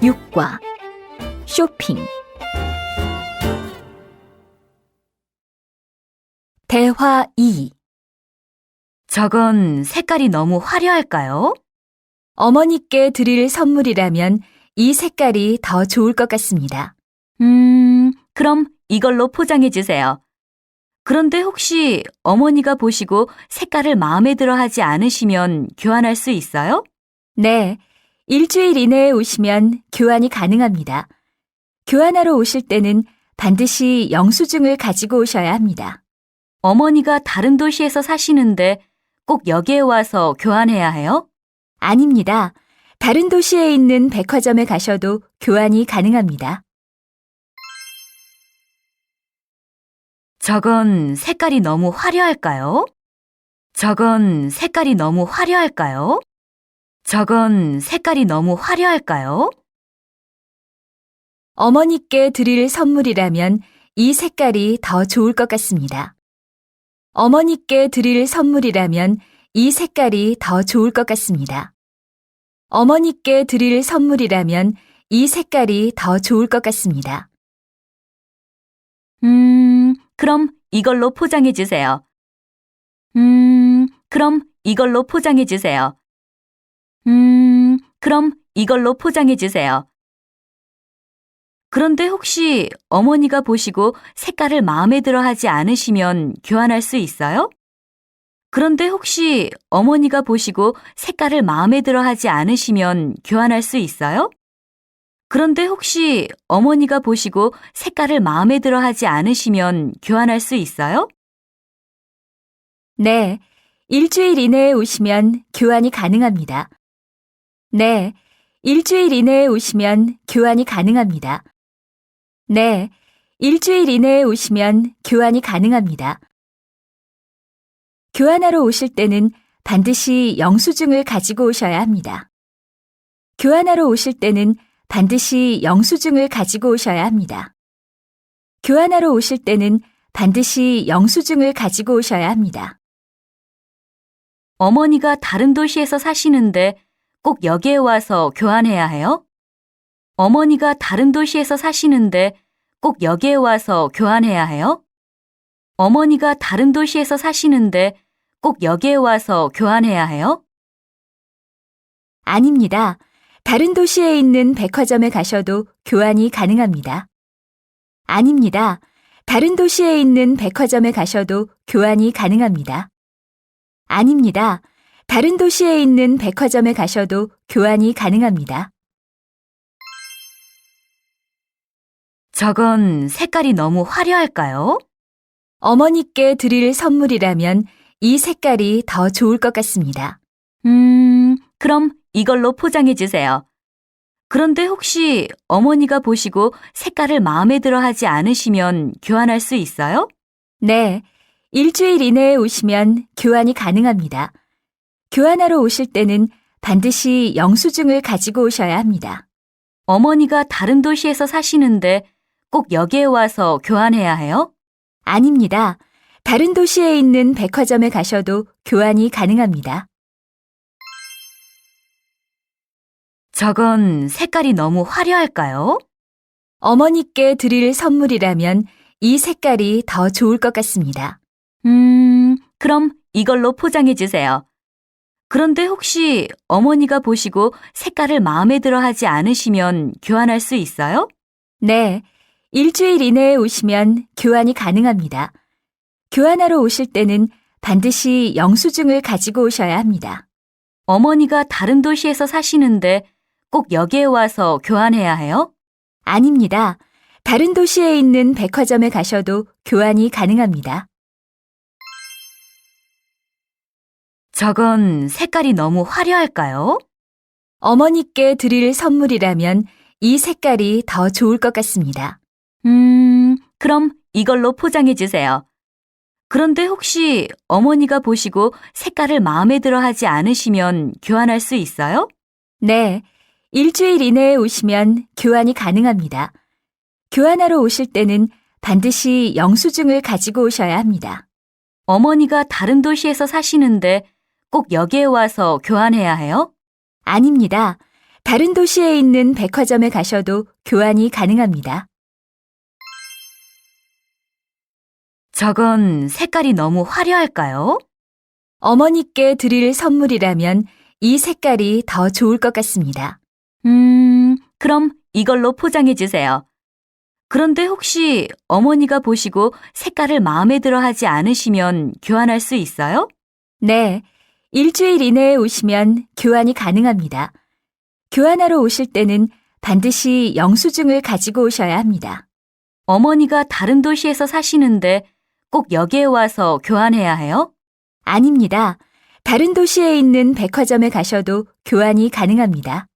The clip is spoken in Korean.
6과 쇼핑 대화 2 저건 색깔이 너무 화려할까요? 어머니께 드릴 선물이라면 이 색깔이 더 좋을 것 같습니다. 그럼 이걸로 포장해 주세요. 그런데 혹시 어머니가 보시고 색깔을 마음에 들어 하지 않으시면 교환할 수 있어요? 네, 일주일 이내에 오시면 교환이 가능합니다. 교환하러 오실 때는 반드시 영수증을 가지고 오셔야 합니다. 어머니가 다른 도시에서 사시는데 꼭 여기에 와서 교환해야 해요? 아닙니다. 다른 도시에 있는 백화점에 가셔도 교환이 가능합니다. 저건 색깔이 너무 화려할까요? 저건 색깔이 너무 화려할까요? 저건 색깔이 너무 화려할까요? 어머니께 드릴 선물이라면 이 색깔이 더 좋을 것 같습니다. 어머니께 드릴 선물이라면 이 색깔이 더 좋을 것 같습니다. 어머니께 드릴 선물이라면 이 색깔이 더 좋을 것 같습니다. 그럼 이걸로 포장해 주세요. 그럼 이걸로 포장해 주세요. 그럼 이걸로 포장해 주세요. 그런데 혹시 어머니가 보시고 색깔을 마음에 들어 하지 않으시면 교환할 수 있어요? 그런데 혹시 어머니가 보시고 색깔을 마음에 들어 하지 않으시면 교환할 수 있어요? 그런데 혹시 어머니가 보시고 색깔을 마음에 들어 하지 않으시면 교환할 수 있어요? 네, 일주일 이내에 오시면 교환이 가능합니다. 네, 일주일 이내에 오시면 교환이 가능합니다. 네, 일주일 이내에 오시면 교환이 가능합니다. 교환하러 오실 때는 반드시 영수증을 가지고 오셔야 합니다. 교환하러 오실 때는 반드시 영수증을 가지고 오셔야 합니다. 교환하러 오실 때는 반드시 영수증을 가지고 오셔야 합니다. 어머니가 다른 도시에서 사시는데 꼭 여기에 와서 교환해야 해요? 어머니가 다른 도시에서 사시는데 꼭 여기에 와서 교환해야 해요? 어머니가 다른 도시에서 사시는데 꼭 여기에 와서 교환해야 해요? 아닙니다. 다른 도시에 있는 백화점에 가셔도 교환이 가능합니다. 아닙니다. 다른 도시에 있는 백화점에 가셔도 교환이 가능합니다. 아닙니다. 다른 도시에 있는 백화점에 가셔도 교환이 가능합니다. 저건 색깔이 너무 화려할까요? 어머니께 드릴 선물이라면 이 색깔이 더 좋을 것 같습니다. 그럼 이걸로 포장해 주세요. 그런데 혹시 어머니가 보시고 색깔을 마음에 들어 하지 않으시면 교환할 수 있어요? 네, 일주일 이내에 오시면 교환이 가능합니다. 교환하러 오실 때는 반드시 영수증을 가지고 오셔야 합니다. 어머니가 다른 도시에서 사시는데 꼭 여기에 와서 교환해야 해요? 아닙니다. 다른 도시에 있는 백화점에 가셔도 교환이 가능합니다. 저건 색깔이 너무 화려할까요? 어머니께 드릴 선물이라면 이 색깔이 더 좋을 것 같습니다. 그럼 이걸로 포장해 주세요. 그런데 혹시 어머니가 보시고 색깔을 마음에 들어 하지 않으시면 교환할 수 있어요? 네, 일주일 이내에 오시면 교환이 가능합니다. 교환하러 오실 때는 반드시 영수증을 가지고 오셔야 합니다. 어머니가 다른 도시에서 사시는데 꼭 여기에 와서 교환해야 해요? 아닙니다. 다른 도시에 있는 백화점에 가셔도 교환이 가능합니다. 저건 색깔이 너무 화려할까요? 어머니께 드릴 선물이라면 이 색깔이 더 좋을 것 같습니다. 그럼 이걸로 포장해 주세요. 그런데 혹시 어머니가 보시고 색깔을 마음에 들어 하지 않으시면 교환할 수 있어요? 네, 일주일 이내에 오시면 교환이 가능합니다. 교환하러 오실 때는 반드시 영수증을 가지고 오셔야 합니다. 어머니가 다른 도시에서 사시는데 꼭 여기에 와서 교환해야 해요? 아닙니다. 다른 도시에 있는 백화점에 가셔도 교환이 가능합니다. 저건 색깔이 너무 화려할까요? 어머니께 드릴 선물이라면 이 색깔이 더 좋을 것 같습니다. 그럼 이걸로 포장해 주세요. 그런데 혹시 어머니가 보시고 색깔을 마음에 들어 하지 않으시면 교환할 수 있어요? 네, 일주일 이내에 오시면 교환이 가능합니다. 교환하러 오실 때는 반드시 영수증을 가지고 오셔야 합니다. 어머니가 다른 도시에서 사시는데 꼭 여기에 와서 교환해야 해요? 아닙니다. 다른 도시에 있는 백화점에 가셔도 교환이 가능합니다.